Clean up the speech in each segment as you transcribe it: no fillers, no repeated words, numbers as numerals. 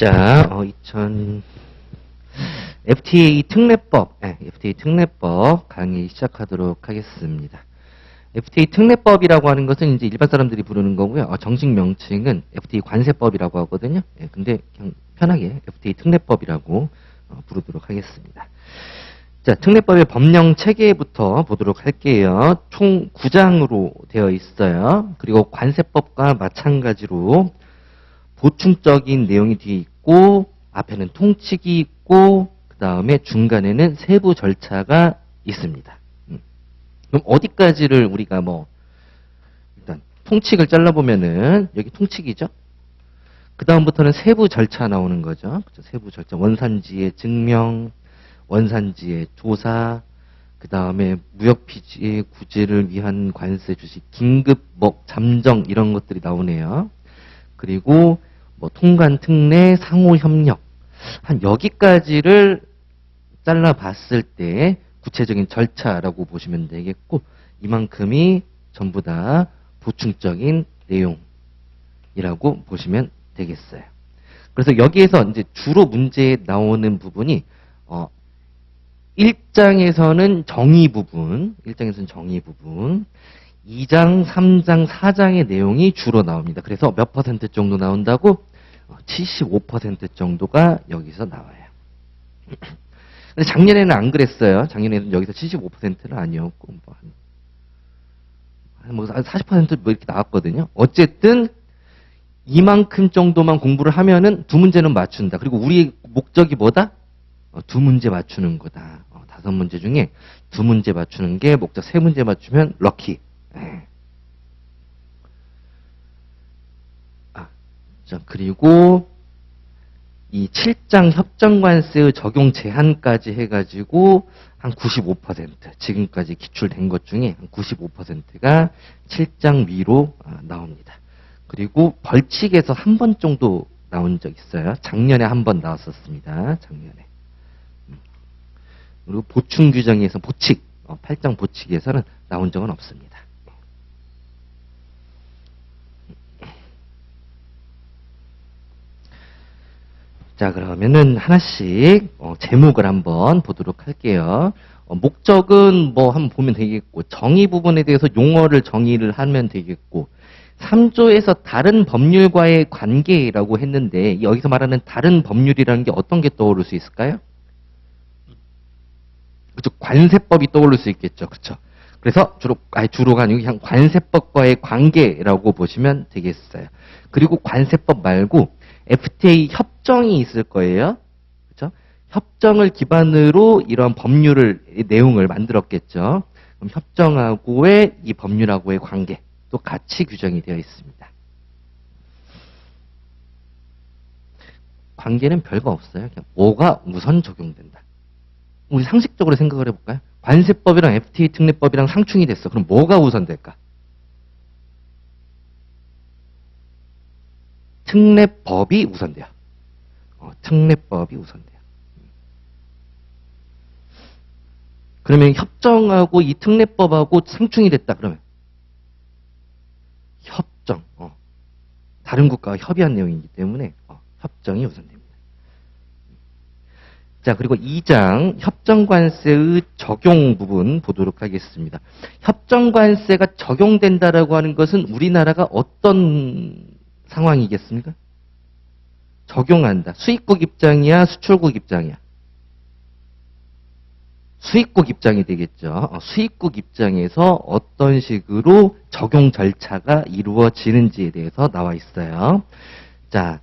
자, FTA 특례법, FTA 특례법 강의 시작하도록 하겠습니다. FTA 특례법이라고 하는 것은 이제 일반 사람들이 부르는 거고요. 정식 명칭은 FTA 관세법이라고 하거든요. 근데 그냥 편하게 FTA 특례법이라고 부르도록 하겠습니다. 자, 특례법의 법령 체계부터 보도록 할게요. 총 9장으로 되어 있어요. 그리고 관세법과 마찬가지로 보충적인 내용이 뒤에 있고 앞에는 통칙이 있고 그 다음에 중간에는 세부 절차가 있습니다. 그럼 어디까지를 우리가 일단 통칙을 잘라보면은 여기 통칙이죠. 그 다음부터는 세부 절차 나오는 거죠. 그렇죠? 세부 절차, 원산지의 증명, 원산지의 조사, 그 다음에 무역피지의 구제를 위한 관세 주식, 긴급 잠정 이런 것들이 나오네요. 그리고 통관 특례, 상호 협력 한 여기까지를 잘라봤을 때 구체적인 절차라고 보시면 되겠고 이만큼이 전부 다 보충적인 내용이라고 보시면 되겠어요. 그래서 여기에서 이제 주로 문제에 나오는 부분이 1장에서는 정의 부분, 2장, 3장, 4장의 내용이 주로 나옵니다. 그래서 몇 퍼센트 정도 나온다고? 75% 정도가 여기서 나와요. 근데 작년에는 안 그랬어요. 작년에는 여기서 75%는 아니었고, 한 40% 이렇게 나왔거든요. 어쨌든, 이만큼 정도만 공부를 하면은 두 문제는 맞춘다. 그리고 우리 목적이 뭐다? 두 문제 맞추는 거다. 5문제 중에 두 문제 맞추는 게 목적, 3문제 맞추면 럭키. 자, 그리고 이 7장 협정관세의 적용 제한까지 해가지고 한 95%, 지금까지 기출된 것 중에 한 95%가 7장 위로 나옵니다. 그리고 벌칙에서 한 번 정도 나온 적 있어요. 작년에 한 번 나왔었습니다. 작년에. 그리고 보충 규정에서 보칙, 8장 보칙에서는 나온 적은 없습니다. 자, 그러면은 하나씩 제목을 한번 보도록 할게요. 목적은 한번 보면 되겠고, 정의 부분에 대해서 용어를 정의를 하면 되겠고, 3조에서 다른 법률과의 관계라고 했는데, 여기서 말하는 다른 법률이라는 게 어떤 게 떠오를 수 있을까요? 그렇죠. 관세법이 떠오를 수 있겠죠. 그렇죠. 그래서 주로가 아니고 그냥 관세법과의 관계라고 보시면 되겠어요. 그리고 관세법 말고 FTA 협정이 있을 거예요. 그렇죠? 협정을 기반으로 이런 내용을 만들었겠죠. 그럼 협정하고의 이 법률하고의 관계 또 같이 규정이 되어 있습니다. 관계는 별거 없어요. 그냥 뭐가 우선 적용된다. 우리 상식적으로 생각을 해볼까요? 관세법이랑 FTA 특례법이랑 상충이 됐어. 그럼 뭐가 우선될까? 특례법이 우선돼요. 특례법이 우선돼요. 그러면 협정하고 이 특례법하고 상충이 됐다. 그러면 협정. 다른 국가와 협의한 내용이기 때문에 협정이 우선됩니다. 자, 그리고 2장 협정관세의 적용 부분 보도록 하겠습니다. 협정관세가 적용된다라고 하는 것은 우리나라가 어떤 상황이겠습니까? 적용한다. 수입국 입장이야, 수출국 입장이야? 수입국 입장이 되겠죠. 수입국 입장에서 어떤 식으로 적용 절차가 이루어지는지에 대해서 나와 있어요. 자,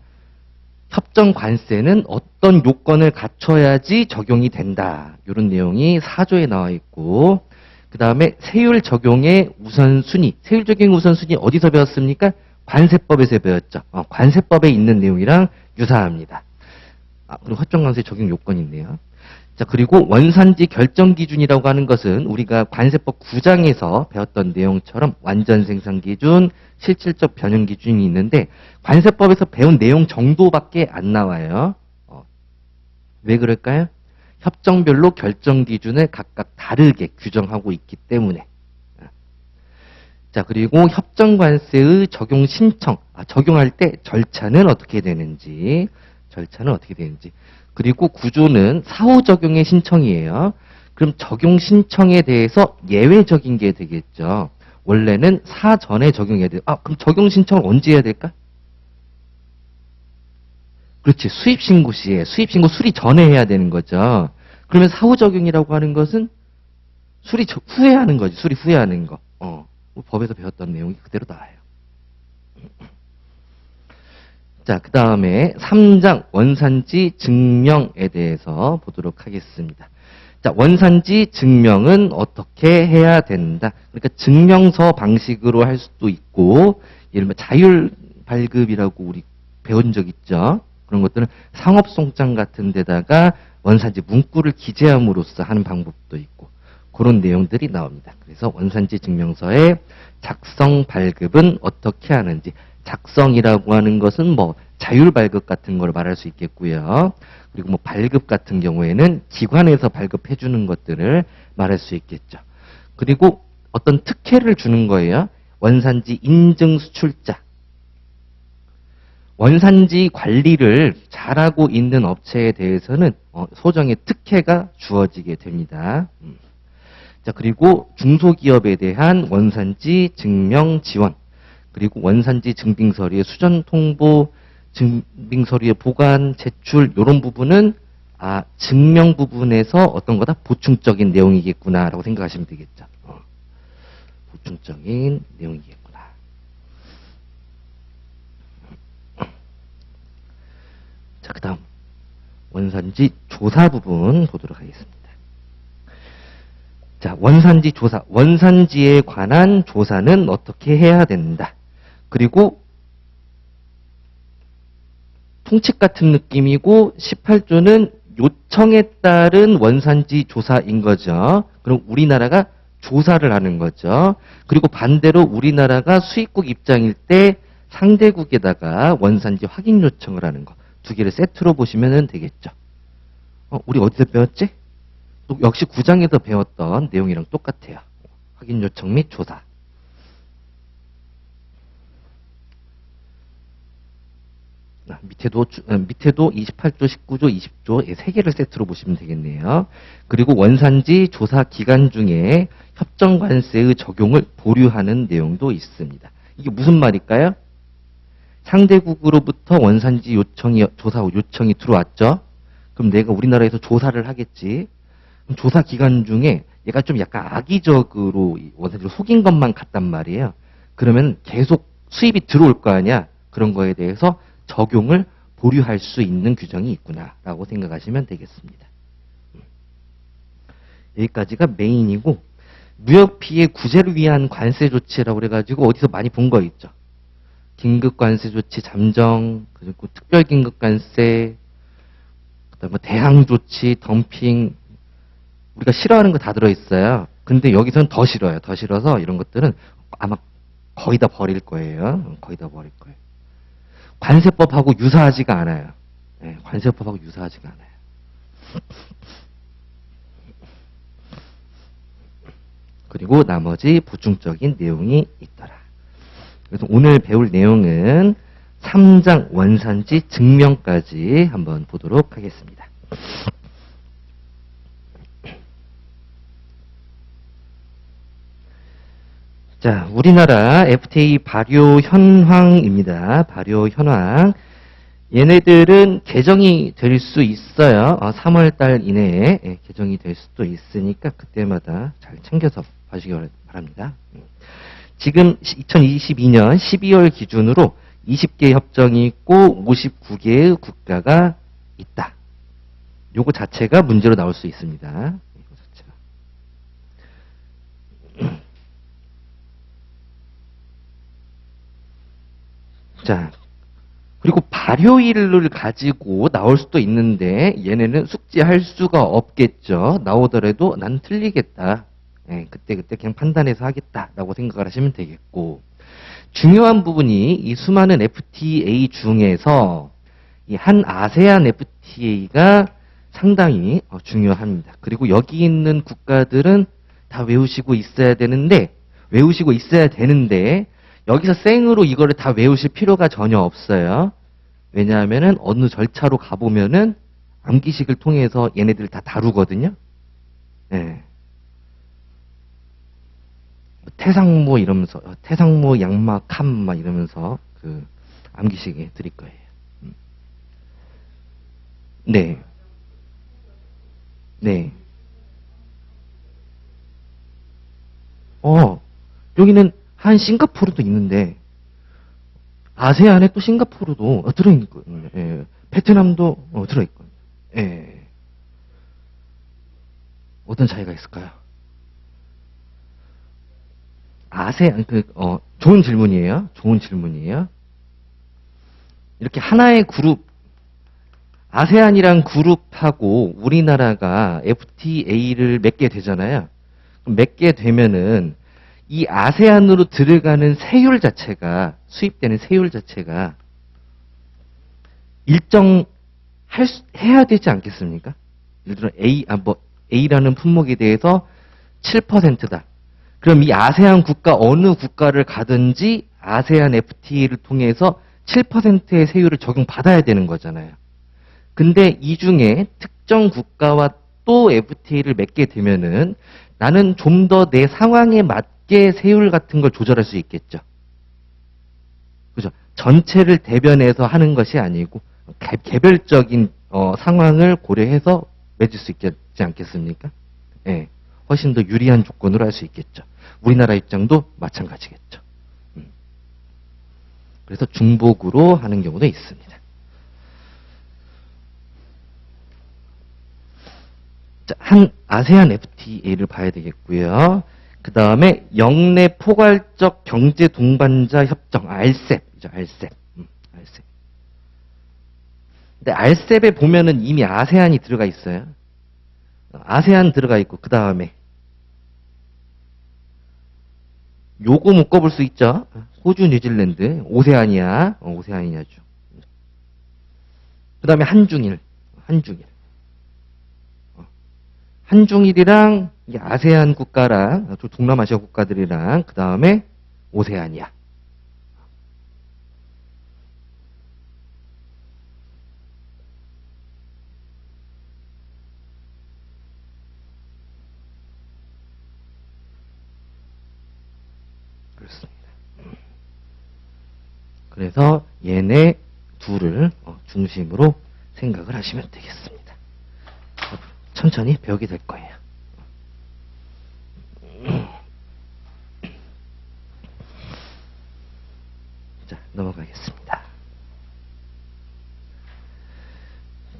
협정 관세는 어떤 요건을 갖춰야지 적용이 된다. 이런 내용이 4조에 나와 있고, 그 다음에 세율 적용의 우선순위. 세율 적용의 우선순위 어디서 배웠습니까? 관세법에서 배웠죠. 관세법에 있는 내용이랑 유사합니다. 그리고 협정 관세 적용 요건이 있네요. 자, 그리고 원산지 결정 기준이라고 하는 것은 우리가 관세법 9장에서 배웠던 내용처럼 완전 생산 기준, 실질적 변형 기준이 있는데 관세법에서 배운 내용 정도밖에 안 나와요. 왜 그럴까요? 협정별로 결정 기준을 각각 다르게 규정하고 있기 때문에. 자, 그리고 협정 관세의 적용 신청, 적용할 때 절차는 어떻게 되는지, 절차는 어떻게 되는지. 그리고 구조는 사후적용의 신청이에요. 그럼 적용 신청에 대해서 예외적인 게 되겠죠. 원래는 사전에 적용해야 돼요. 그럼 적용 신청을 언제 해야 될까? 그렇지. 수입신고 시에, 수입신고 수리 전에 해야 되는 거죠. 그러면 사후적용이라고 하는 것은 후에 하는 거지. 수리 후에 하는 거. 법에서 배웠던 내용이 그대로 나와요. 자, 그 다음에 3장 원산지 증명에 대해서 보도록 하겠습니다. 자, 원산지 증명은 어떻게 해야 된다. 그러니까 증명서 방식으로 할 수도 있고, 예를 들면 자율 발급이라고 우리 배운 적 있죠. 그런 것들은 상업송장 같은 데다가 원산지 문구를 기재함으로써 하는 방법도 있고, 그런 내용들이 나옵니다. 그래서 원산지 증명서의 작성 발급은 어떻게 하는지, 작성이라고 하는 것은 뭐 자율 발급 같은 걸 말할 수 있겠고요. 그리고 뭐 발급 같은 경우에는 기관에서 발급해 주는 것들을 말할 수 있겠죠. 그리고 어떤 특혜를 주는 거예요. 원산지 인증 수출자. 원산지 관리를 잘하고 있는 업체에 대해서는 소정의 특혜가 주어지게 됩니다. 자, 그리고 중소기업에 대한 원산지 증명 지원. 그리고 원산지 증빙서류의 수전 통보, 증빙서류의 보관, 제출 이런 부분은 증명 부분에서 어떤 거다? 보충적인 내용이겠구나라고 생각하시면 되겠죠. 보충적인 내용이겠구나. 자, 그 다음 원산지 조사 부분 보도록 하겠습니다. 자, 원산지 조사. 원산지에 관한 조사는 어떻게 해야 된다. 그리고 통칙 같은 느낌이고 18조는 요청에 따른 원산지 조사인 거죠. 그럼 우리나라가 조사를 하는 거죠. 그리고 반대로 우리나라가 수입국 입장일 때 상대국에다가 원산지 확인 요청을 하는 거. 두 개를 세트로 보시면 되겠죠. 우리 어디서 배웠지? 또 역시 9장에서 배웠던 내용이랑 똑같아요. 확인 요청 및 조사. 밑에도 28조, 19조, 20조 세 개를 세트로 보시면 되겠네요. 그리고 원산지 조사 기간 중에 협정관세의 적용을 보류하는 내용도 있습니다. 이게 무슨 말일까요? 상대국으로부터 원산지 조사 요청이 들어왔죠. 그럼 내가 우리나라에서 조사를 하겠지. 그럼 조사 기간 중에 얘가 좀 약간 악의적으로 원산지를 속인 것만 같단 말이에요. 그러면 계속 수입이 들어올 거 아니야. 그런 거에 대해서 적용을 보류할 수 있는 규정이 있구나라고 생각하시면 되겠습니다. 여기까지가 메인이고, 무역피해 구제를 위한 관세 조치라고 그래가지고 어디서 많이 본 거 있죠. 긴급관세 조치 잠정, 그리고 특별긴급관세, 그다음에 뭐 대항조치, 덤핑, 우리가 싫어하는 거 다 들어있어요. 근데 여기서는 더 싫어요. 더 싫어서 이런 것들은 아마 거의 다 버릴 거예요. 거의 다 버릴 거예요. 관세법하고 유사하지가 않아요. 네, 관세법하고 유사하지가 않아요. 그리고 나머지 보충적인 내용이 있더라. 그래서 오늘 배울 내용은 3장 원산지 증명까지 한번 보도록 하겠습니다. 자, 우리나라 FTA 발효 현황입니다. 발효 현황. 얘네들은 개정이 될 수 있어요. 3월 달 이내에 개정이 될 수도 있으니까 그때마다 잘 챙겨서 봐주시기 바랍니다. 지금 2022년 12월 기준으로 20개 협정이 있고 59개의 국가가 있다. 요거 자체가 문제로 나올 수 있습니다. 이거 자체가. 자, 그리고 발효일을 가지고 나올 수도 있는데 얘네는 숙지할 수가 없겠죠. 나오더라도 난 틀리겠다. 그때 그냥 판단해서 하겠다라고 생각을 하시면 되겠고, 중요한 부분이 이 수많은 FTA 중에서 이 한 아세안 FTA가 상당히 중요합니다. 그리고 여기 있는 국가들은 다 외우시고 있어야 되는데 여기서 생으로 이거를 다 외우실 필요가 전혀 없어요. 왜냐하면은 어느 절차로 가보면은 암기식을 통해서 얘네들을 다 다루거든요. 예. 태상모 이러면서 태상모 양마 캄마 이러면서 그 암기식에 드릴 거예요. 네. 네. 여기는 한 싱가포르도 있는데 아세안에 또 싱가포르도 들어있거든요. 예. 베트남도 들어있거든요. 예. 어떤 차이가 있을까요? 아세안 좋은 질문이에요. 좋은 질문이에요. 이렇게 하나의 그룹 아세안이란 그룹하고 우리나라가 FTA를 맺게 되잖아요. 맺게 되면은 이 아세안으로 들어가는 세율 자체가 수입되는 세율 자체가 해야 되지 않겠습니까? 예를 들어 A라는 품목에 대해서 7%다. 그럼 이 아세안 국가 어느 국가를 가든지 아세안 FTA를 통해서 7%의 세율을 적용받아야 되는 거잖아요. 근데 이 중에 특정 국가와 또 FTA를 맺게 되면은 나는 좀 더 내 상황에 맞게 세율 같은 걸 조절할 수 있겠죠. 그죠? 전체를 대변해서 하는 것이 아니고 개별적인 상황을 고려해서 맺을 수 있지 않겠습니까? 예. 훨씬 더 유리한 조건으로 할 수 있겠죠. 우리나라 입장도 마찬가지겠죠. 그래서 중복으로 하는 경우도 있습니다. 자, 한 아세안 FTA를 봐야 되겠고요. 그 다음에 영내 포괄적 경제 동반자 협정, RCEP이죠, RCEP. RCEP. 근데 RCEP에 보면은 이미 아세안이 들어가 있어요. 아세안 들어가 있고, 그 다음에 요거 묶어볼 수 있죠. 호주, 뉴질랜드, 오세아니아, 오세아니아죠. 그 다음에 한중일. 한중일이랑 아세안 국가랑 동남아시아 국가들이랑 그 다음에 오세아니아. 그렇습니다. 그래서 얘네 둘을 중심으로 생각을 하시면 되겠습니다. 천천히 배우게 될 거예요. 자, 넘어가겠습니다.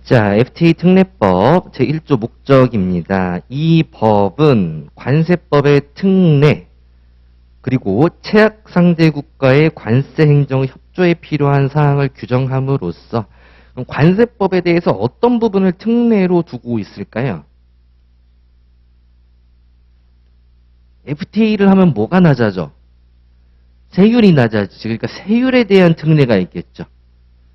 자, FTA 특례법 제1조 목적입니다. 이 법은 관세법의 특례 그리고 채약 상대 국가의 관세 행정 협조에 필요한 사항을 규정함으로써 그럼 관세법에 대해서 어떤 부분을 특례로 두고 있을까요? FTA를 하면 뭐가 낮아져? 세율이 낮아지죠. 그러니까 세율에 대한 특례가 있겠죠.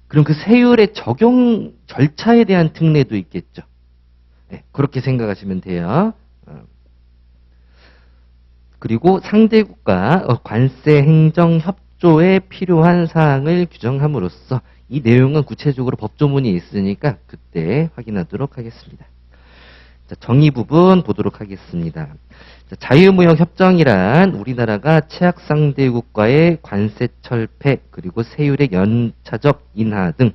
그럼 그 세율의 적용 절차에 대한 특례도 있겠죠. 네, 그렇게 생각하시면 돼요. 그리고 상대국가 관세 행정 협조에 필요한 사항을 규정함으로써 이 내용은 구체적으로 법조문이 있으니까 그때 확인하도록 하겠습니다. 자, 정의 부분 보도록 하겠습니다. 자, 자유무역 협정이란 우리나라가 채약 상대 국가의 관세 철폐 그리고 세율의 연차적 인하 등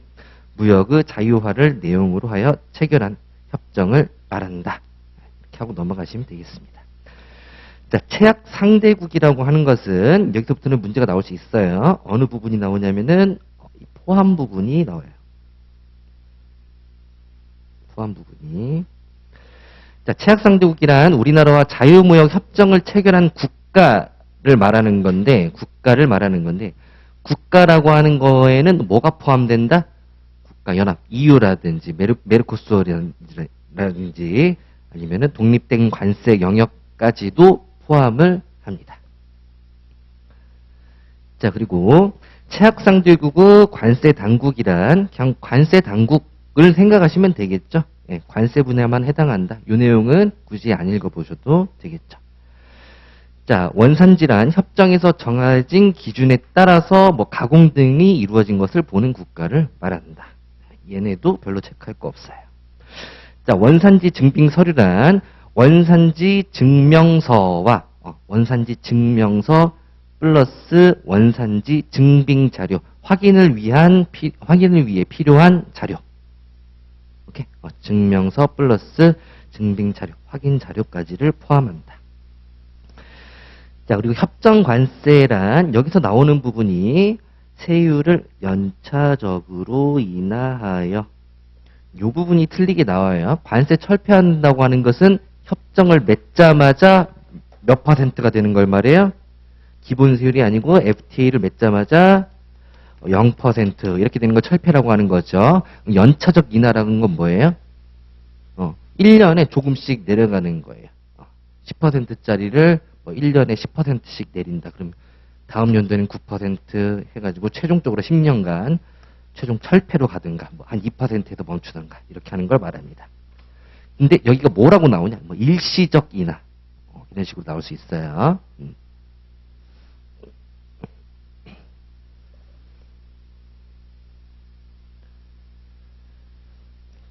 무역의 자유화를 내용으로 하여 체결한 협정을 말한다. 이렇게 하고 넘어가시면 되겠습니다. 자, 채약 상대국이라고 하는 것은 여기서부터는 문제가 나올 수 있어요. 어느 부분이 나오냐면은 포함 부분이 나와요. 포함 부분이. 자, 채약 상대국이란 우리나라와 자유무역 협정을 체결한 국가를 말하는 건데, 국가라고 하는 거에는 뭐가 포함된다? 국가연합, EU라든지 메르코스라든지 아니면은 독립된 관세 영역까지도 포함을 합니다. 자, 그리고 채약상대국의 관세 당국이란 그냥 관세 당국을 생각하시면 되겠죠. 예, 관세 분야만 해당한다. 이 내용은 굳이 안 읽어보셔도 되겠죠. 자, 원산지란 협정에서 정해진 기준에 따라서 뭐 가공 등이 이루어진 것을 보는 국가를 말한다. 얘네도 별로 체크할 거 없어요. 자, 원산지 증빙 서류란 원산지 증명서와 원산지 증명서 플러스 원산지 증빙 자료, 확인을 위해 필요한 자료. 오케이? 증명서 플러스 증빙 자료, 확인 자료까지를 포함한다. 자, 그리고 협정 관세란 여기서 나오는 부분이 세율을 연차적으로 인하하여, 이 부분이 틀리게 나와요. 관세 철폐한다고 하는 것은 협정을 맺자마자 몇 퍼센트가 되는 걸 말해요? 기본 세율이 아니고 FTA를 맺자마자 0% 이렇게 되는 걸 철폐라고 하는 거죠. 연차적 인하라는 건 뭐예요? 1년에 조금씩 내려가는 거예요. 10%짜리를 1년에 10%씩 내린다. 그럼 다음 연도에는 9% 해가지고 최종적으로 10년간 최종 철폐로 가든가 한 2%에서 멈추든가 이렇게 하는 걸 말합니다. 근데 여기가 뭐라고 나오냐? 일시적 인하 이런 식으로 나올 수 있어요.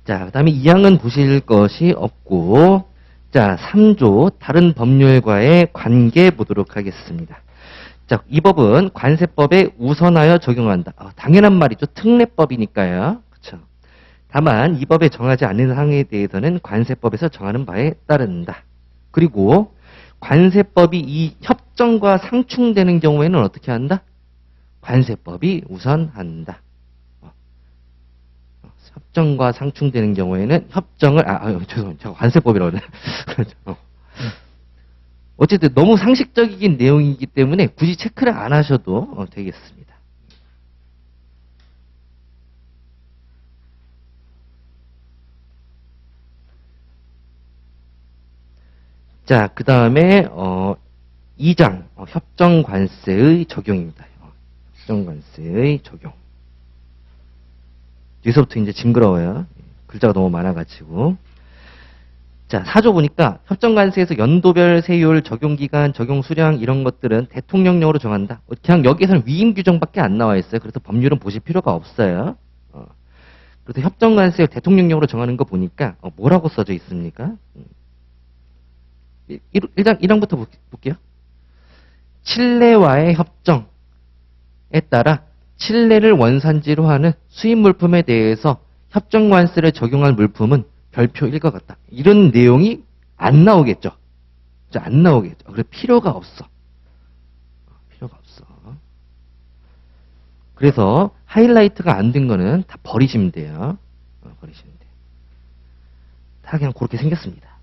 자, 그 다음에 2항은 보실 것이 없고, 자, 3조 다른 법률과의 관계 보도록 하겠습니다. 자, 이 법은 관세법에 우선하여 적용한다. 당연한 말이죠. 특례법이니까요. 그렇죠. 다만 이 법에 정하지 않는 사항에 대해서는 관세법에서 정하는 바에 따른다. 그리고 관세법이 이 협정과 상충되는 경우에는 어떻게 한다? 관세법이 우선한다. 협정과 상충되는 경우에는 협정을 죄송합니다. 제가 관세법이라고 그러네. 어쨌든 너무 상식적인 내용이기 때문에 굳이 체크를 안 하셔도 되겠습니다. 자, 그 다음에 2장 협정관세의 적용입니다. 협정관세의 적용. 여기서부터 이제 징그러워요. 글자가 너무 많아가지고. 자, 4조 보니까 협정관세에서 연도별 세율, 적용기간, 적용수량 이런 것들은 대통령령으로 정한다. 그냥 여기에서는 위임 규정밖에 안 나와 있어요. 그래서 법률은 보실 필요가 없어요. 그래서 협정관세를 대통령령으로 정하는 거 보니까 뭐라고 써져 있습니까? 일단 1항부터 볼게요. 칠레와의 협정에 따라 칠레를 원산지로 하는 수입 물품에 대해서 협정관세를 적용할 물품은 별표 1과 같다. 이런 내용이 안 나오겠죠. 안 나오겠죠. 그래 필요가 없어. 필요가 없어. 그래서 하이라이트가 안 된 거는 다 버리시면 돼요. 버리시면 돼요. 다 그냥 그렇게 생겼습니다.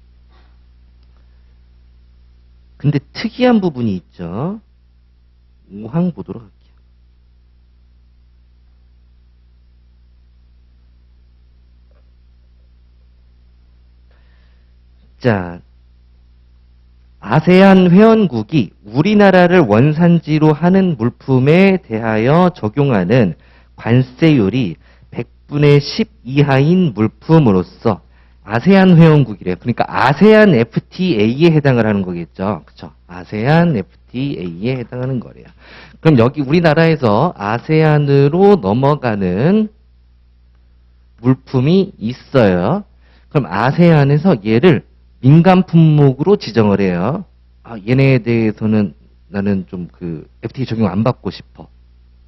근데 특이한 부분이 있죠. 5항 보도록 할게요. 자, 아세안 회원국이 우리나라를 원산지로 하는 물품에 대하여 적용하는 관세율이 100분의 10 이하인 물품으로서 아세안 회원국이래요. 그러니까 아세안 FTA에 해당을 하는 거겠죠. 그렇죠? 아세안 FTA에 해당하는 거래요. 그럼 여기 우리나라에서 아세안으로 넘어가는 물품이 있어요. 그럼 아세안에서 얘를 민간 품목으로 지정을 해요. 얘네에 대해서는 나는 좀 FTA 적용 안 받고 싶어.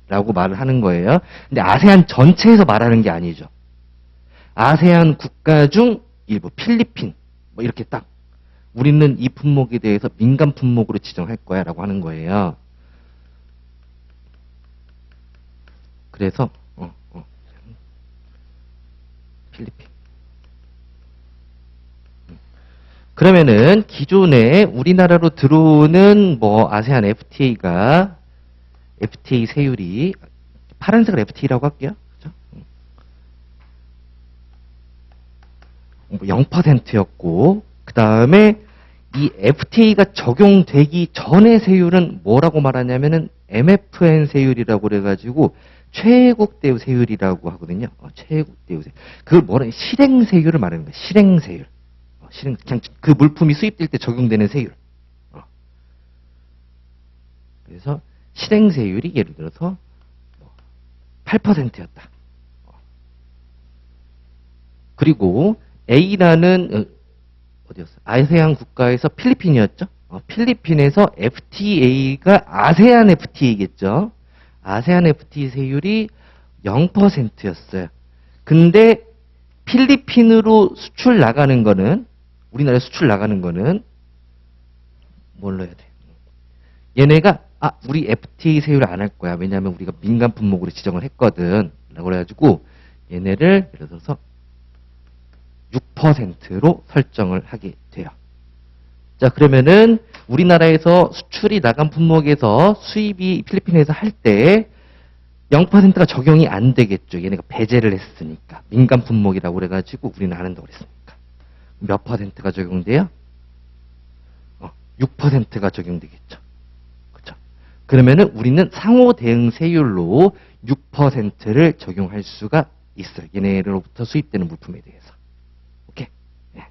라고 말을 하는 거예요. 근데 아세안 전체에서 말하는 게 아니죠. 아세안 국가 중 일부, 필리핀, 이렇게 딱, 우리는 이 품목에 대해서 민간 품목으로 지정할 거야. 라고 하는 거예요. 그래서, 필리핀. 그러면은 기존에 우리나라로 들어오는 아세안 FTA가 FTA 세율이 파란색을 FTA라고 할게요. 그죠? 0%였고 그 다음에 이 FTA가 적용되기 전의 세율은 뭐라고 말하냐면은 MFN 세율이라고 그래가지고 최애국 대우 세율이라고 하거든요. 최애국 대우 세율. 그걸 뭐라 실행 세율을 말하는 거예요. 실행 세율. 그냥 그 물품이 수입될 때 적용되는 세율. 그래서 실행세율이 예를 들어서 8%였다. 그리고 A라는 어디였어? 아세안 국가에서 필리핀이었죠? 필리핀에서 FTA가 아세안 FTA겠죠? 아세안 FTA 세율이 0%였어요. 근데 필리핀으로 수출 나가는 거는, 우리나라에 수출 나가는 거는 뭘로 해야 돼? 얘네가 우리 FTA 세율을 안 할 거야. 왜냐하면 우리가 민간 품목으로 지정을 했거든. 라고 그래가지고 얘네를 예를 들어서 6%로 설정을 하게 돼요. 자, 그러면은 우리나라에서 수출이 나간 품목에서 수입이 필리핀에서 할 때 0%가 적용이 안 되겠죠. 얘네가 배제를 했으니까. 민간 품목이라고 그래가지고 우리는 안 한다고 그랬으니까. 몇 퍼센트가 적용돼요? 6%가 적용되겠죠. 그렇죠? 그러면은 우리는 상호 대응 세율로 6%를 적용할 수가 있어요. 얘네로부터 수입되는 물품에 대해서. 오케이? 네.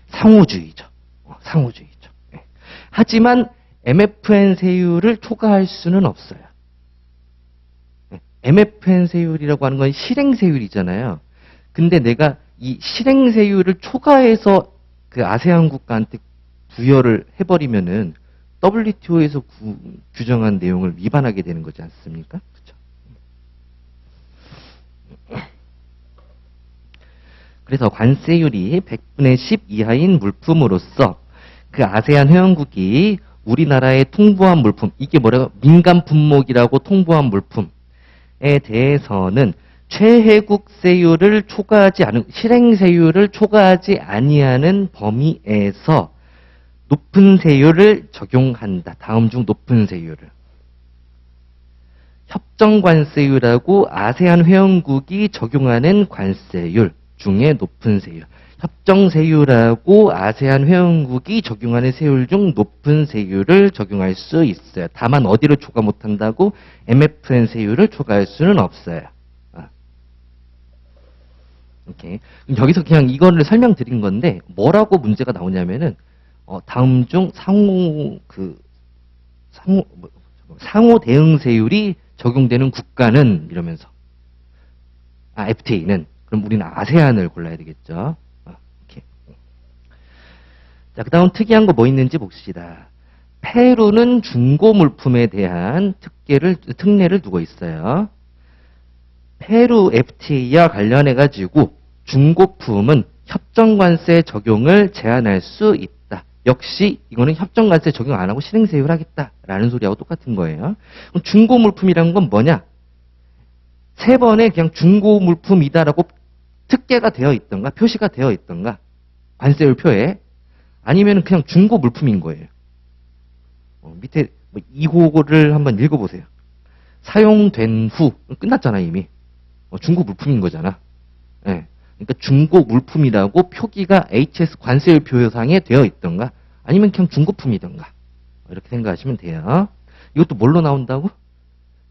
상호주의죠. 상호주의죠. 네. 하지만 MFN 세율을 초과할 수는 없어요. 네. MFN 세율이라고 하는 건 실행 세율이잖아요. 근데 내가 이 실행 세율을 초과해서 그 아세안 국가한테 부여를 해버리면은 WTO에서 규정한 내용을 위반하게 되는 거지 않습니까? 그렇죠? 그래서 관세율이 100분의 10 이하인 물품으로서 그 아세안 회원국이 우리나라에 통보한 물품, 이게 뭐라고? 민간 품목이라고 통보한 물품에 대해서는 최혜국세율을 초과하지 않은, 실행세율을 초과하지 아니하는 범위에서 높은 세율을 적용한다. 다음 중 높은 세율을. 협정관세율하고 아세안 회원국이 적용하는 관세율 중에 높은 세율. 협정세율하고 아세안 회원국이 적용하는 세율 중 높은 세율을 적용할 수 있어요. 다만 어디를 초과 못한다고? MFN 세율을 초과할 수는 없어요. 오케이. 여기서 그냥 이거를 설명드린 건데 뭐라고 문제가 나오냐면은 다음 중 상호 대응 세율이 적용되는 국가는 이러면서 FTA는 그럼 우리는 아세안을 골라야 되겠죠. 오케이. 자, 그다음 특이한 거 뭐 있는지 봅시다. 페루는 중고 물품에 대한 특례를 두고 있어요. 페루 FTA와 관련해 가지고 중고품은 협정관세 적용을 제한할 수 있다. 역시 이거는 협정관세 적용 안 하고 실행세율 하겠다라는 소리하고 똑같은 거예요. 그럼 중고 물품이란 건 뭐냐? 세 번에 그냥 중고 물품이다라고 특례가 되어 있던가 표시가 되어 있던가 관세율 표에 아니면 그냥 중고 물품인 거예요. 밑에 2호를 한번 읽어보세요. 사용된 후 끝났잖아 이미. 중고 물품인 거잖아. 예. 그러니까 중고 물품이라고 표기가 HS 관세율 표상에 되어 있던가 아니면 그냥 중고품이던가 이렇게 생각하시면 돼요. 이것도 뭘로 나온다고?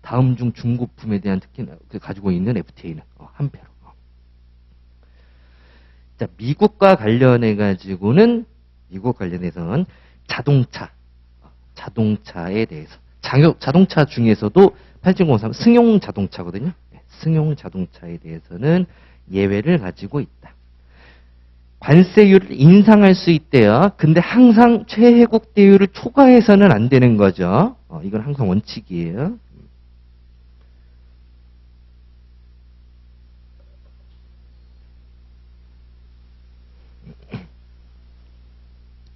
다음 중 중고품에 대한 특히 가지고 있는 FTA는 한 배로. 자, 미국과 관련해 가지고는 미국 관련해서는 자동차에 대해서 자동차 중에서도 8703 승용 자동차거든요. 승용 자동차에 대해서는 예외를 가지고 있다. 관세율을 인상할 수 있대요. 근데 항상 최혜국 대율을 초과해서는 안 되는 거죠. 이건 항상 원칙이에요.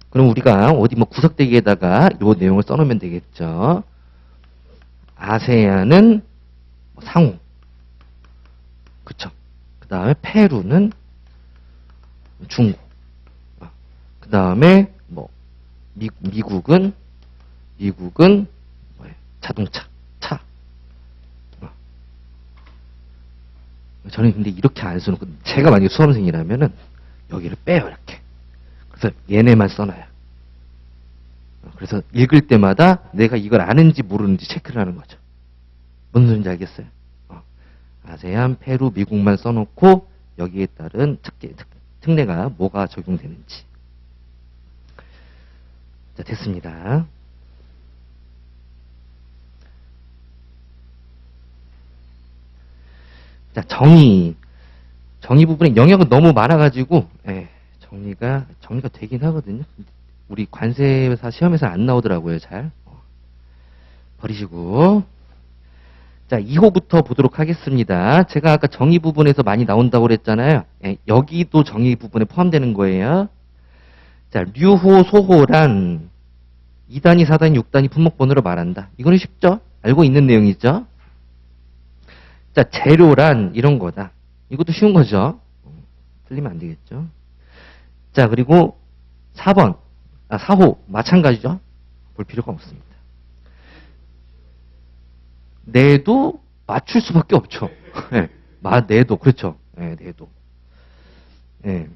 그럼 우리가 어디 뭐 구석대기에다가 이 내용을 써놓으면 되겠죠. 아세안은 상호. 그쵸. 그 다음에 페루는 중고. 그 다음에 뭐 미국은 뭐예요? 자동차, 차. 저는 근데 이렇게 안 써놓고 제가 만약에 수험생이라면은 여기를 빼요 이렇게. 그래서 얘네만 써놔요. 그래서 읽을 때마다 내가 이걸 아는지 모르는지 체크를 하는 거죠. 무슨 소리인지 알겠어요? 아세안, 페루, 미국만 써놓고 여기에 따른 특례가 뭐가 적용되는지. 자, 됐습니다. 자, 정의. 정의 부분에 영역은 너무 많아가지고, 예, 정의가 되긴 하거든요. 우리 관세사 시험에서 안 나오더라고요, 잘. 버리시고. 자, 2호부터 보도록 하겠습니다. 제가 아까 정의 부분에서 많이 나온다고 그랬잖아요. 예, 여기도 정의 부분에 포함되는 거예요. 자, 류호, 소호란 2단위, 4단위, 6단위 품목번호를 말한다. 이거는 쉽죠? 알고 있는 내용이죠? 자, 재료란 이런 거다. 이것도 쉬운 거죠? 틀리면 안 되겠죠? 자, 그리고 4번, 4호 마찬가지죠? 볼 필요가 없습니다. 내도 맞출 수밖에 없죠. 네, 내도 그렇죠. 네, 내도. 네.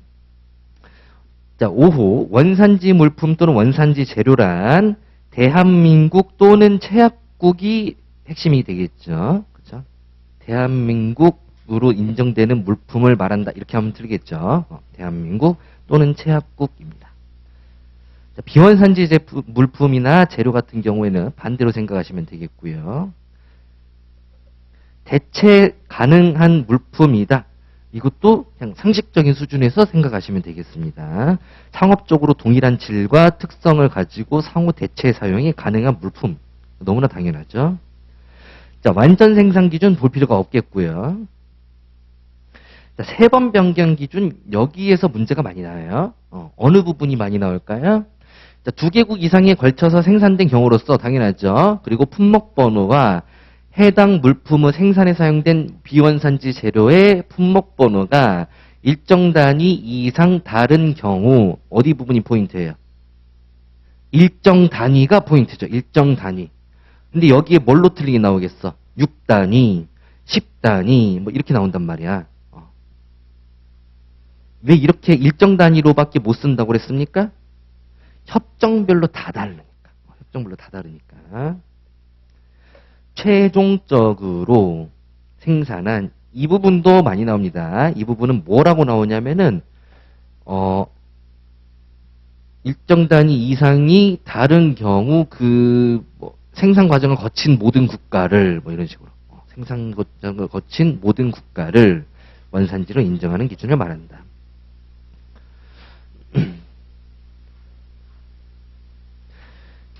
자, 5호 원산지 물품 또는 원산지 재료란 대한민국 또는 체합국이 핵심이 되겠죠. 그렇죠? 대한민국으로 인정되는 물품을 말한다. 이렇게 하면 틀리겠죠. 대한민국 또는 체합국입니다. 자, 비원산지 물품이나 재료 같은 경우에는 반대로 생각하시면 되겠고요. 대체 가능한 물품이다. 이것도 그냥 상식적인 수준에서 생각하시면 되겠습니다. 상업적으로 동일한 질과 특성을 가지고 상호 대체 사용이 가능한 물품. 너무나 당연하죠. 자, 완전 생산 기준 볼 필요가 없겠고요. 자, 3번 변경 기준 여기에서 문제가 많이 나와요. 어느 부분이 많이 나올까요? 자, 2개국 이상에 걸쳐서 생산된 경우로서 당연하죠. 그리고 품목번호와 해당 물품의 생산에 사용된 비원산지 재료의 품목번호가 일정 단위 이상 다른 경우 어디 부분이 포인트예요? 일정 단위가 포인트죠. 일정 단위. 근데 여기에 뭘로 틀리게 나오겠어? 6단위, 10단위 뭐 이렇게 나온단 말이야. 왜 이렇게 일정 단위로밖에 못 쓴다고 그랬습니까? 협정별로 다 다르니까. 협정별로 다 다르니까. 최종적으로 생산한 이 부분도 많이 나옵니다. 이 부분은 뭐라고 나오냐면은 일정 단위 이상이 다른 경우 생산 과정을 거친 모든 국가를 뭐 이런 식으로 생산 과정을 거친 모든 국가를 원산지로 인정하는 기준을 말한다.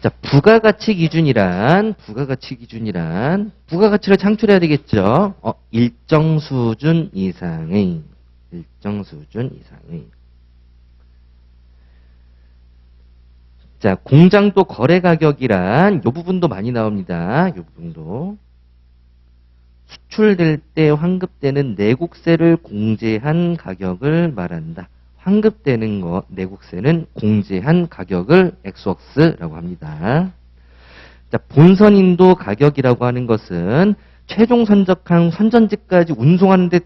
자, 부가가치 기준이란 부가가치를 창출해야 되겠죠. 일정 수준 이상의 자, 공장도 거래 가격이란 이 부분도 많이 나옵니다. 이 부분도 수출될 때 환급되는 내국세를 공제한 가격을 말한다. 환급되는 거, 내국세는 공제한 가격을 엑스웍스라고 합니다. 자, 본선인도 가격이라고 하는 것은 최종 선적한 선전지까지 운송하는 데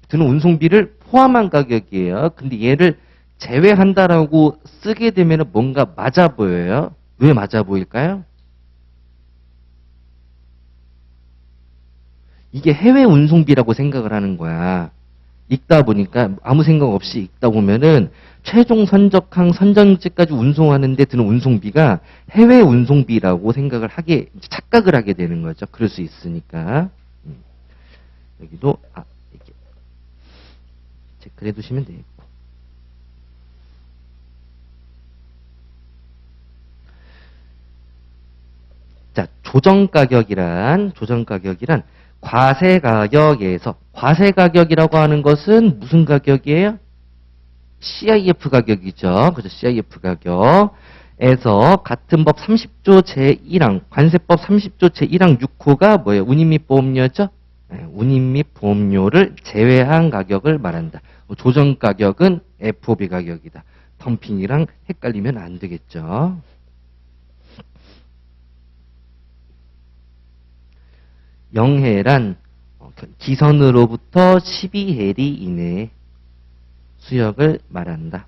드는 운송비를 포함한 가격이에요. 근데 얘를 제외한다라고 쓰게 되면 뭔가 맞아 보여요. 왜 맞아 보일까요? 이게 해외 운송비라고 생각을 하는 거야. 읽다 보니까 아무 생각 없이 읽다 보면은 최종 선적항 선전지까지 운송하는 데 드는 운송비가 해외 운송비라고 착각을 하게 되는 거죠. 그럴 수 있으니까. 여기도 이렇게 체크를 해두시면 되겠고. 자, 조정가격이란 과세가격이라고 하는 것은 무슨 가격이에요? CIF 가격이죠. 그죠? CIF 가격에서 같은 법 30조 제1항, 관세법 30조 제1항 6호가 뭐예요? 운임 및 보험료죠? 네, 운임 및 보험료를 제외한 가격을 말한다. 조정 가격은 FOB 가격이다. 덤핑이랑 헷갈리면 안 되겠죠. 영해란 기선으로부터 12해리 이내의 수역을 말한다.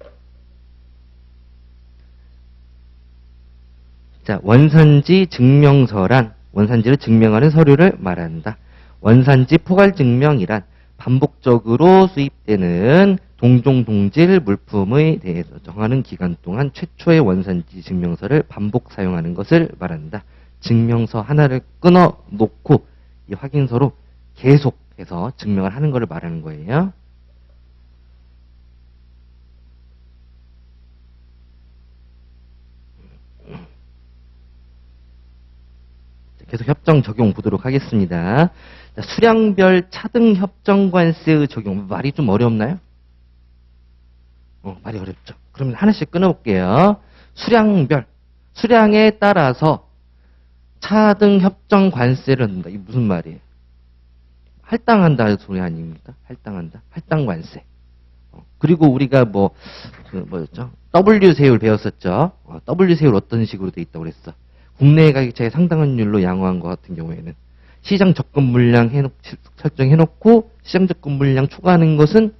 자, 원산지 증명서란 원산지를 증명하는 서류를 말한다. 원산지 포괄 증명이란 반복적으로 수입되는 동종 동질 물품에 대해서 정하는 기간 동안 최초의 원산지 증명서를 반복 사용하는 것을 말한다. 증명서 하나를 끊어 놓고 이 확인서로 계속 해서 증명을 하는 것을 말하는 거예요. 계속 협정 적용 보도록 하겠습니다. 자, 수량별 차등 협정관세의 적용. 말이 좀 어렵나요? 말이 어렵죠. 그러면 하나씩 끊어볼게요. 수량별. 수량에 따라서 차등 협정관세를 넣는다. 이게 무슨 말이에요? 할당한다는 소리 아닙니까? 할당한다. 할당관세. 그리고 우리가 뭐였죠? W세율 배웠었죠? W세율 어떤 식으로 돼 있다고 그랬어? 국내 가격 차에 상당한 율로 양호한 것 같은 경우에는 시장 접근 물량 설정해놓고 시장 접근 물량 초과하는 것은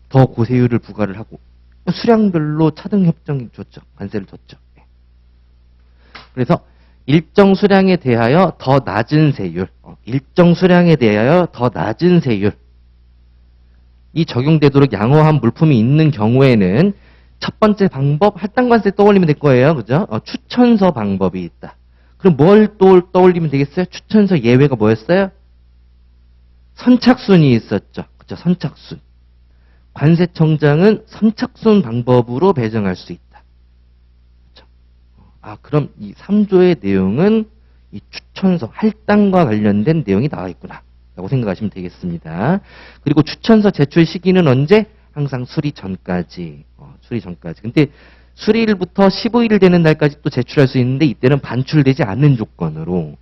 더 고세율을 부과를 하고 수량별로 차등 협정이 줬죠. 관세를 줬죠. 그래서 일정 수량에 대하여 더 낮은 세율, 일정 수량에 대하여 더 낮은 세율 이 적용되도록 양호한 물품이 있는 경우에는 첫 번째 방법, 할당관세 떠올리면 될 거예요. 그죠? 추천서 방법이 있다. 그럼 뭘 또 떠올리면 되겠어요? 추천서 예외가 뭐였어요? 선착순이 있었죠. 그죠? 선착순. 관세청장은 선착순 방법으로 배정할 수 있다. 그죠? 그럼 이 3조의 내용은 이 추천서, 할당과 관련된 내용이 나와 있구나. 라고 생각하시면 되겠습니다. 그리고 추천서 제출 시기는 언제? 항상 수리 전까지. 수리 전까지. 근데 수리일부터 15일 되는 날까지 또 제출할 수 있는데 이때는 반출되지 않는 조건으로.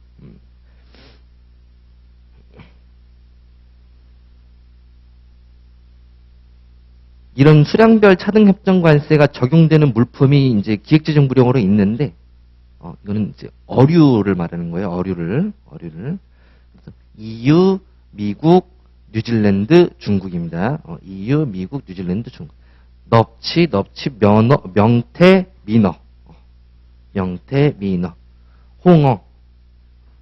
이런 수량별 차등협정관세가 적용되는 물품이 이제 기획재정부령으로 있는데, 이거는 이제 어류를 말하는 거예요. 어류를. 그래서 EU, 미국, 뉴질랜드, 중국입니다. EU, 미국, 뉴질랜드, 중국. 넙치, 면어, 명태, 민어. 명태, 민어. 홍어.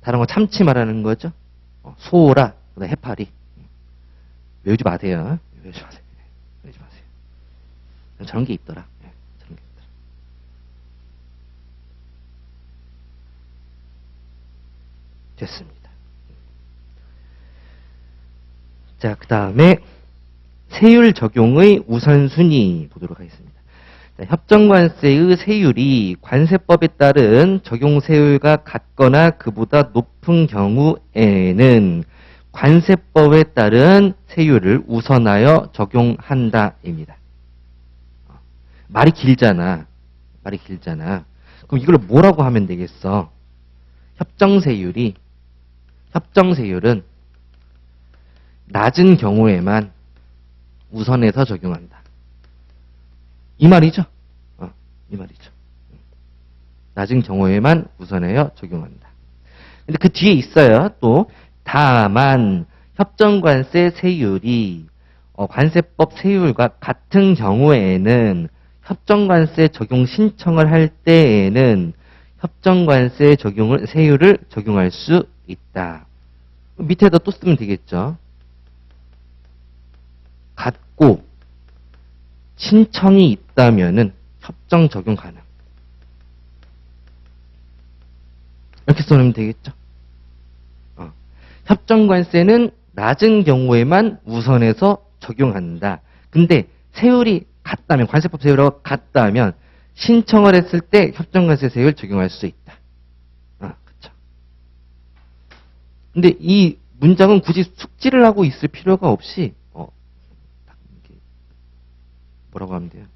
다른 거 참치 말하는 거죠. 소라, 그다음 해파리. 외우지 마세요. 외우지 마세요. 저런 게 있더라. 저런 게 있더라. 됐습니다. 자, 그 다음에 세율 적용의 우선순위 보도록 하겠습니다. 자, 협정관세의 세율이 관세법에 따른 적용 세율과 같거나 그보다 높은 경우에는 관세법에 따른 세율을 우선하여 적용한다입니다. 말이 길잖아. 그럼 이걸 뭐라고 하면 되겠어? 협정세율은 낮은 경우에만 우선해서 적용한다. 이 말이죠? 이 말이죠. 낮은 경우에만 우선하여 적용한다. 근데 그 뒤에 있어요. 또 다만 협정관세 세율이 관세법 세율과 같은 경우에는 협정관세 적용 신청을 할 때에는 협정관세 세율을 적용할 수 있다. 밑에다 또 쓰면 되겠죠. 같고 신청이 있다면은 협정 적용 가능. 이렇게 써놓으면 되겠죠. 협정관세는 낮은 경우에만 우선해서 적용한다. 근데 세율이 같다면, 관세법 세율하고 같다면 신청을 했을 때 협정관세 세율 적용할 수 있다. 그렇죠. 근데 이 문장은 굳이 숙지를 하고 있을 필요가 없이 뭐라고 하면 돼요?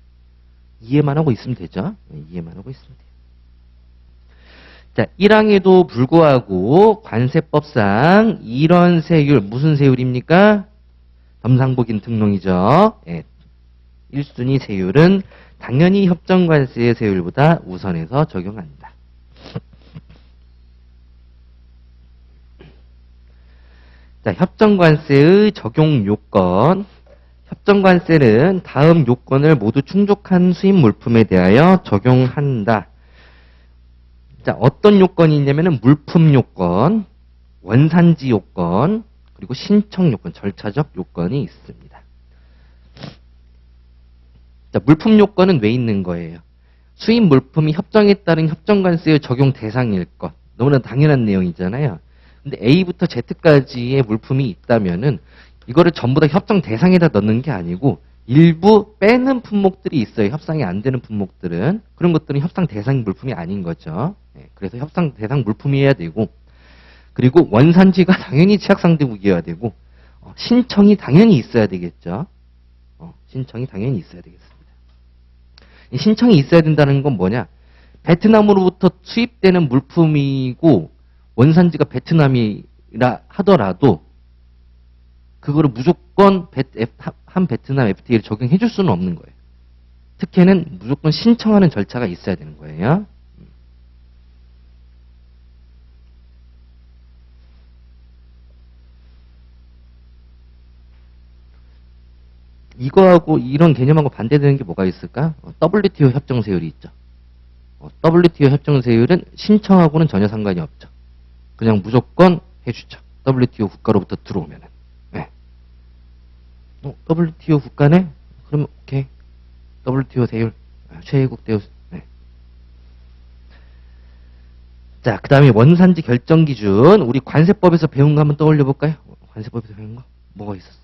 이해만 하고 있으면 되죠. 이해만 하고 있으면 돼요. 자, 1항에도 불구하고 관세법상 이런 세율, 무슨 세율입니까? 점상복인 등록이죠. 1순위 세율은 당연히 협정관세의 세율보다 우선해서 적용한다. 자, 협정관세의 적용 요건. 협정관세는 다음 요건을 모두 충족한 수입 물품에 대하여 적용한다. 자, 어떤 요건이 있냐면은 물품 요건, 원산지 요건, 그리고 신청 요건, 절차적 요건이 있습니다. 자, 물품 요건은 왜 있는 거예요? 수입 물품이 협정에 따른 협정관세의 적용 대상일 것. 너무나 당연한 내용이잖아요. 근데 A부터 Z까지의 물품이 있다면은 이거를 전부 다 협정 대상에다 넣는 게 아니고 일부 빼는 품목들이 있어요. 협상이 안 되는 품목들은. 그런 것들은 협상 대상 물품이 아닌 거죠. 그래서 협상 대상 물품이어야 되고, 그리고 원산지가 당연히 취약상대국이어야 되고, 신청이 당연히 있어야 되겠죠. 신청이 당연히 있어야 되겠습니다. 이 신청이 있어야 된다는 건 뭐냐? 베트남으로부터 수입되는 물품이고 원산지가 베트남이라 하더라도 그거를 무조건 한 베트남 FTA를 적용해 줄 수는 없는 거예요. 특혜는 무조건 신청하는 절차가 있어야 되는 거예요. 이거하고 이런 개념하고 반대되는 게 뭐가 있을까? WTO 협정세율이 있죠. WTO 협정세율은 신청하고는 전혀 상관이 없죠. 그냥 무조건 해주죠. WTO 국가로부터 들어오면은. 네. WTO 국가네? 그러면 오케이. WTO 세율. 최애국 대우. 네. 자, 그 다음에 원산지 결정 기준. 우리 관세법에서 배운 거 한번 떠올려 볼까요? 관세법에서 배운 거? 뭐가 있었어?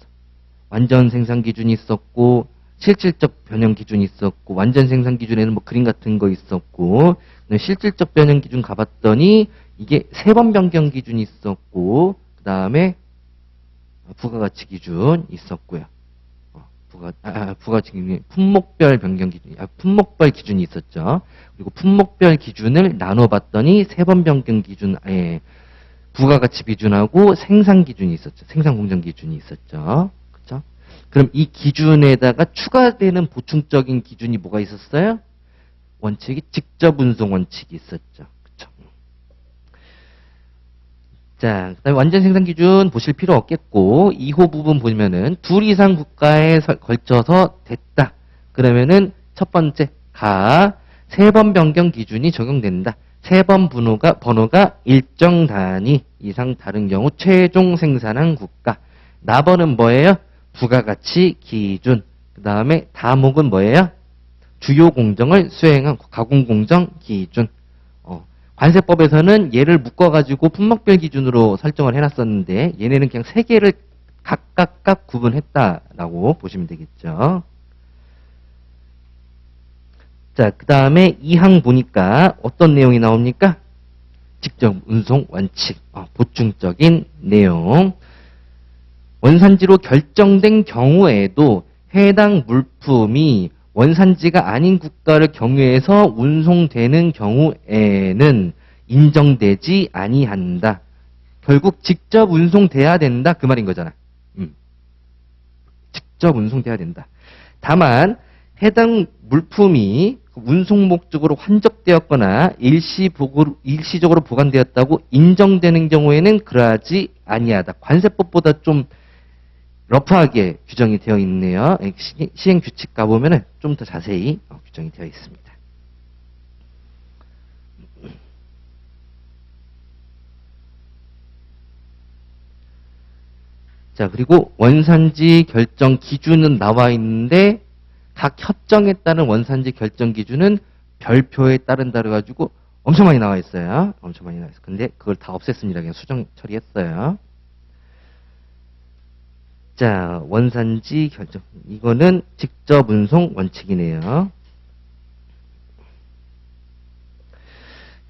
완전 생산 기준이 있었고, 실질적 변형 기준이 있었고, 완전 생산 기준에는 뭐 그림 같은 거 있었고, 실질적 변형 기준 가봤더니 이게 3번 변경 기준이 있었고, 그 다음에 부가가치 기준 있었고요. 부가가치 기준이 품목별 변경 기준, 품목별 기준이 있었죠. 그리고 품목별 기준을 나눠봤더니 3번 변경 기준, 부가가치 기준하고 생산 기준이 있었죠. 생산 공정 기준이 있었죠. 그럼 이 기준에다가 추가되는 보충적인 기준이 뭐가 있었어요? 원칙이 직접 운송 원칙이 있었죠. 그쵸? 자, 그 다음에 완전 생산 기준 보실 필요 없겠고, 2호 부분 보면은 둘 이상 국가에 걸쳐서 됐다. 그러면은 첫 번째, 3번 변경 기준이 적용된다. 3번 번호가 일정 단위 이상 다른 경우 최종 생산한 국가. 나번은 뭐예요? 부가가치 기준. 그 다음에 다목은 뭐예요? 주요 공정을 수행한 가공공정 기준. 관세법에서는 얘를 묶어가지고 품목별 기준으로 설정을 해놨었는데 얘네는 그냥 3개를 각각 구분했다라고 보시면 되겠죠. 자, 그 다음에 2항 보니까 어떤 내용이 나옵니까? 직접 운송 원칙, 보충적인 내용. 원산지로 결정된 경우에도 해당 물품이 원산지가 아닌 국가를 경유해서 운송되는 경우에는 인정되지 아니한다. 결국 직접 운송돼야 된다. 그 말인 거잖아. 직접 운송돼야 된다. 다만 해당 물품이 운송 목적으로 환적되었거나 일시적으로 보관되었다고 인정되는 경우에는 그러하지 아니하다. 관세법보다 좀 러프하게 규정이 되어 있네요. 시행 규칙 가보면 좀 더 자세히 규정이 되어 있습니다. 자, 그리고 원산지 결정 기준은 나와 있는데 각 협정에 따른 원산지 결정 기준은 별표에 따른다 그래가지고 엄청 많이 나와 있어요. 엄청 많이 나와 있어요. 근데 그걸 다 없앴습니다. 그냥 수정 처리했어요. 자, 원산지 결정. 이거는 직접 운송 원칙이네요.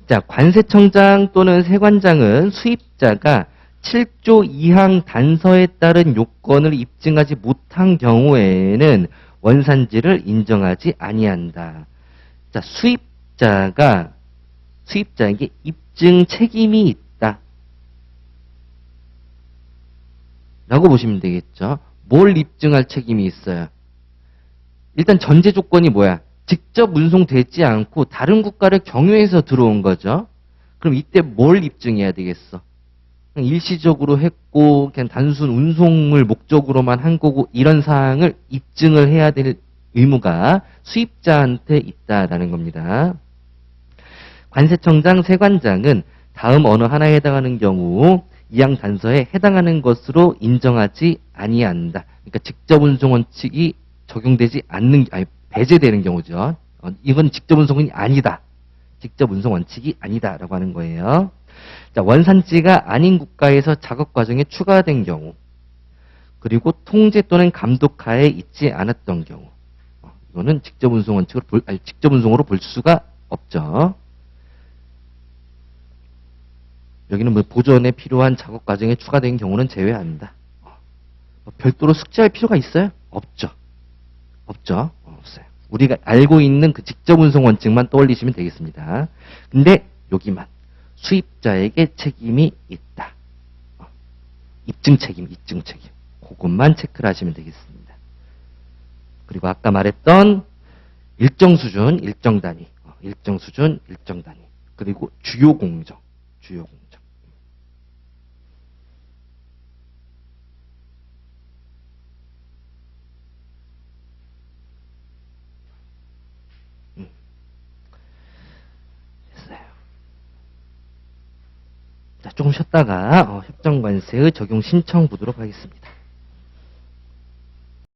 자, 관세청장 또는 세관장은 수입자가 7조 2항 단서에 따른 요건을 입증하지 못한 경우에는 원산지를 인정하지 아니한다. 자, 수입자에게 입증 책임이 있다. 라고 보시면 되겠죠. 뭘 입증할 책임이 있어요? 일단 전제 조건이 뭐야? 직접 운송되지 않고 다른 국가를 경유해서 들어온 거죠. 그럼 이때 뭘 입증해야 되겠어? 그냥 일시적으로 했고 그냥 단순 운송을 목적으로만 한 거고 이런 사항을 입증을 해야 될 의무가 수입자한테 있다라는 겁니다. 관세청장, 세관장은 다음 어느 하나에 해당하는 경우 이항 단서에 해당하는 것으로 인정하지 아니한다. 그러니까 직접 운송 원칙이 적용되지 않는, 배제되는 경우죠. 이건 직접 운송이 아니다. 직접 운송 원칙이 아니다라고 하는 거예요. 자, 원산지가 아닌 국가에서 작업 과정에 추가된 경우, 그리고 통제 또는 감독하에 있지 않았던 경우, 이거는 직접 운송 원칙으로 직접 운송으로 볼 수가 없죠. 여기는 뭐 보존에 필요한 작업 과정에 추가된 경우는 제외한다. 별도로 숙지할 필요가 있어요? 없죠. 없죠. 없어요. 우리가 알고 있는 그 직접 운송 원칙만 떠올리시면 되겠습니다. 근데 여기만 수입자에게 책임이 있다. 입증 책임. 그것만 체크를 하시면 되겠습니다. 그리고 아까 말했던 일정 수준, 일정 단위. 일정 수준, 일정 단위. 그리고 주요 공정. 됐어요. 자, 조금 쉬었다가 협정관세의 적용 신청 보도록 하겠습니다.